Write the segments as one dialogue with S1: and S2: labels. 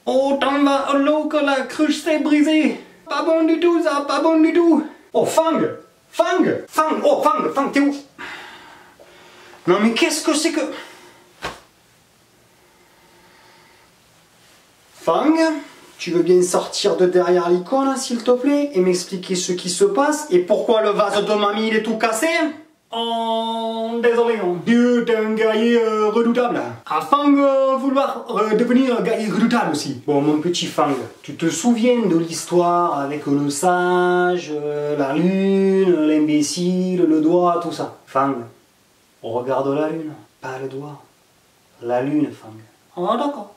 S1: Oh, t'en vas l'eau que la cruche s'est brisée. Pas bon du tout ça, pas bon du tout. Oh, Fang, Fang, Fang, oh, Fang, Fang, t'es où? Non mais qu'est-ce que c'est que... Fang, tu veux bien sortir de derrière l'icône, s'il te plaît, et m'expliquer ce qui se passe et pourquoi le vase de mamie il est tout cassé? Oh, désolé, Dieu est un guerrier redoutable. Afin de vouloir devenir un guerrier redoutable aussi. Bon, mon petit Fang, tu te souviens de l'histoire avec le sage, la lune, l'imbécile, le doigt, tout ça? Fang, regarde la lune, pas le doigt. La lune, Fang. Oh, d'accord.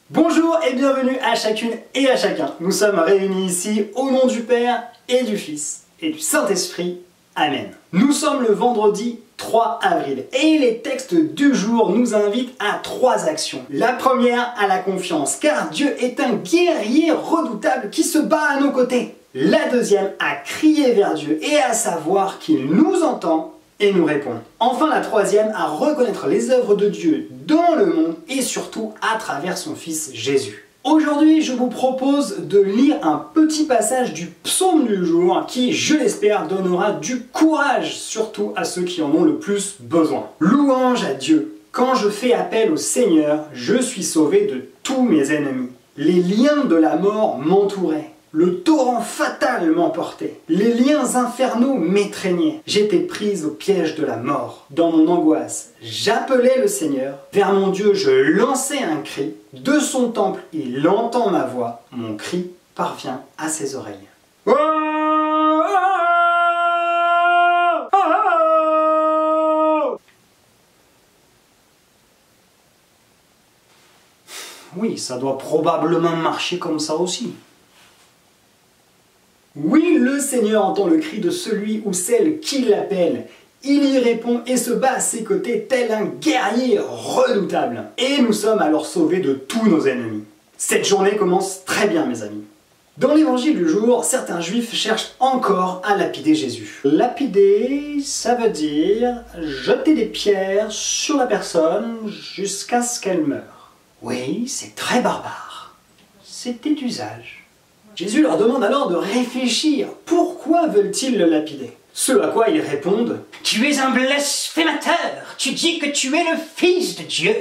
S1: Bonjour et bienvenue à chacune et à chacun. Nous sommes réunis ici au nom du Père et du Fils et du Saint-Esprit. Amen. Nous sommes le vendredi 3 avril et les textes du jour nous invitent à 3 actions. La première, à la confiance, car Dieu est un guerrier redoutable qui se bat à nos côtés. La deuxième, à crier vers Dieu et à savoir qu'il nous entend et nous répond. Enfin, la troisième, à reconnaître les œuvres de Dieu dans le monde et surtout à travers son Fils Jésus. Aujourd'hui, je vous propose de lire un petit passage du psaume du jour qui, je l'espère, donnera du courage, surtout à ceux qui en ont le plus besoin. Louange à Dieu. Quand je fais appel au Seigneur, je suis sauvé de tous mes ennemis. Les liens de la mort m'entouraient. Le torrent fatal m'emportait. Les liens infernaux m'étreignaient. J'étais prise au piège de la mort. Dans mon angoisse, j'appelais le Seigneur. Vers mon Dieu, je lançais un cri. De son temple, il entend ma voix. Mon cri parvient à ses oreilles. Oui, ça doit probablement marcher comme ça aussi. Oui, le Seigneur entend le cri de celui ou celle qui l'appelle. Il y répond et se bat à ses côtés tel un guerrier redoutable. Et nous sommes alors sauvés de tous nos ennemis. Cette journée commence très bien, mes amis. Dans l'évangile du jour, certains juifs cherchent encore à lapider Jésus. Lapider, ça veut dire jeter des pierres sur la personne jusqu'à ce qu'elle meure. Oui, c'est très barbare. C'était d'usage. Jésus leur demande alors de réfléchir. Pourquoi veulent-ils le lapider? Ce à quoi ils répondent: tu es un blasphémateur, tu dis que tu es le Fils de Dieu.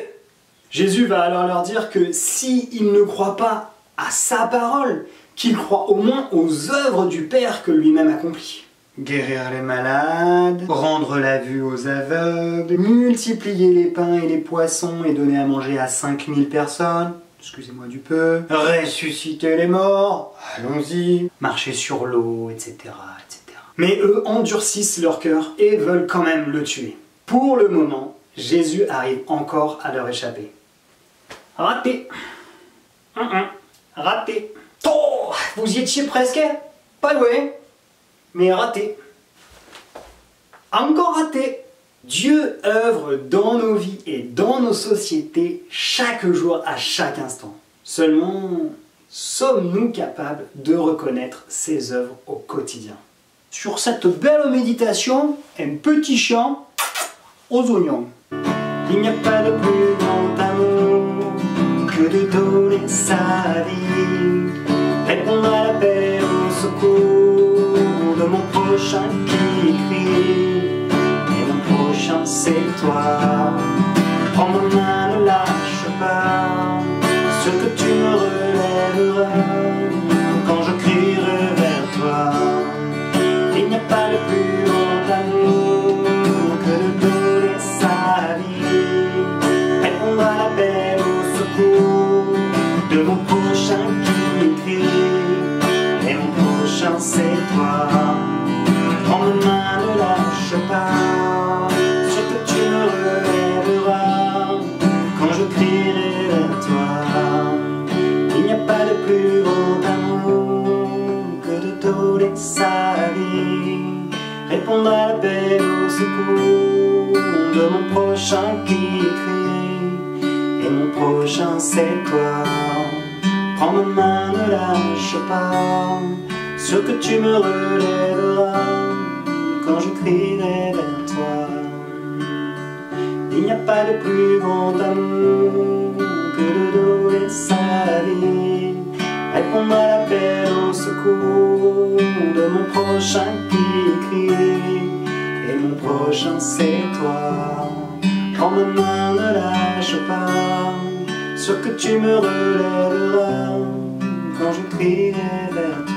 S1: Jésus va alors leur dire que s'ils ne croient pas à sa parole, qu'ils croient au moins aux œuvres du Père que lui-même accomplit. Guérir les malades, rendre la vue aux aveugles, multiplier les pains et les poissons et donner à manger à 5000 personnes. Excusez-moi du peu. Ressusciter les morts, allons-y. Marcher sur l'eau, etc., etc. Mais eux endurcissent leur cœur et veulent quand même le tuer. Pour le moment, Jésus arrive encore à leur échapper. Raté. Raté. Oh, vous y étiez presque. Pas loin, mais raté. Encore raté. Dieu œuvre dans nos vies et dans nos sociétés chaque jour, à chaque instant. Seulement, sommes-nous capables de reconnaître ses œuvres au quotidien? Sur cette belle méditation, un petit chant aux oignons. Il n'y a pas de plus grand amour que de donner sa vie, répondre à l'appel au secours de mon prochain qui crie. C'est toi, prends ma main, ne lâche pas, ce que tu me relèveras quand je crierai vers toi. Il n'y a pas de plus grand amour que de donner sa vie, répondre à l'appel au secours de mon prochain qui crie. Et mon prochain c'est toi, prends ma main, ne lâche pas, prochain c'est toi. Prends ma main, ne lâche pas, sûr que tu me relèveras quand je crierai vers toi. Il n'y a pas de plus grand amour que de donner sa vie, répondre à l'appel au secours de mon prochain qui crie. Et mon prochain c'est toi. Prends ma main, ne lâche pas, sûr que tu me relèveras quand je crierai vers toi.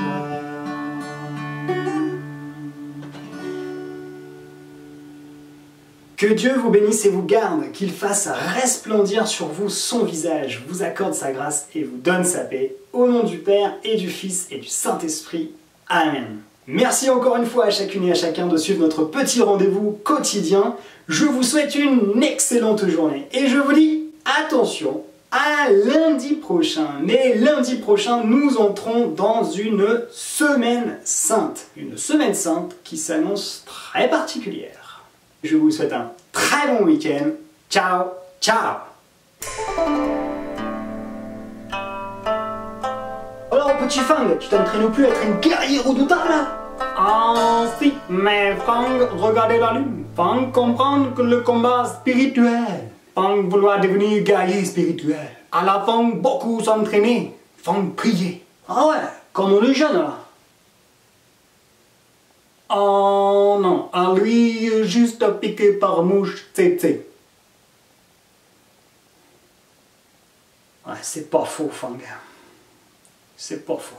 S1: Que Dieu vous bénisse et vous garde, qu'il fasse resplendir sur vous son visage, vous accorde sa grâce et vous donne sa paix. Au nom du Père et du Fils et du Saint-Esprit. Amen. Merci encore une fois à chacune et à chacun de suivre notre petit rendez-vous quotidien. Je vous souhaite une excellente journée et je vous dis attention à lundi prochain. Mais lundi prochain, nous entrons dans une semaine sainte. Une semaine sainte qui s'annonce très particulière. Je vous souhaite un très bon week-end. Ciao, ciao! Alors petit Fang, tu t'entraînes plus à être un guerrier redoutable? Ah si, mais Fang, regardez la lune. Fang comprendre que le combat spirituel. Fang vouloir devenir guerrier spirituel. À la fin, beaucoup s'entraîner. Fang prier. Ah ouais, comme les jeunes là. Oh non, à lui, juste piqué par mouche, tsetse. Ouais, c'est pas faux, Fang. C'est pas faux.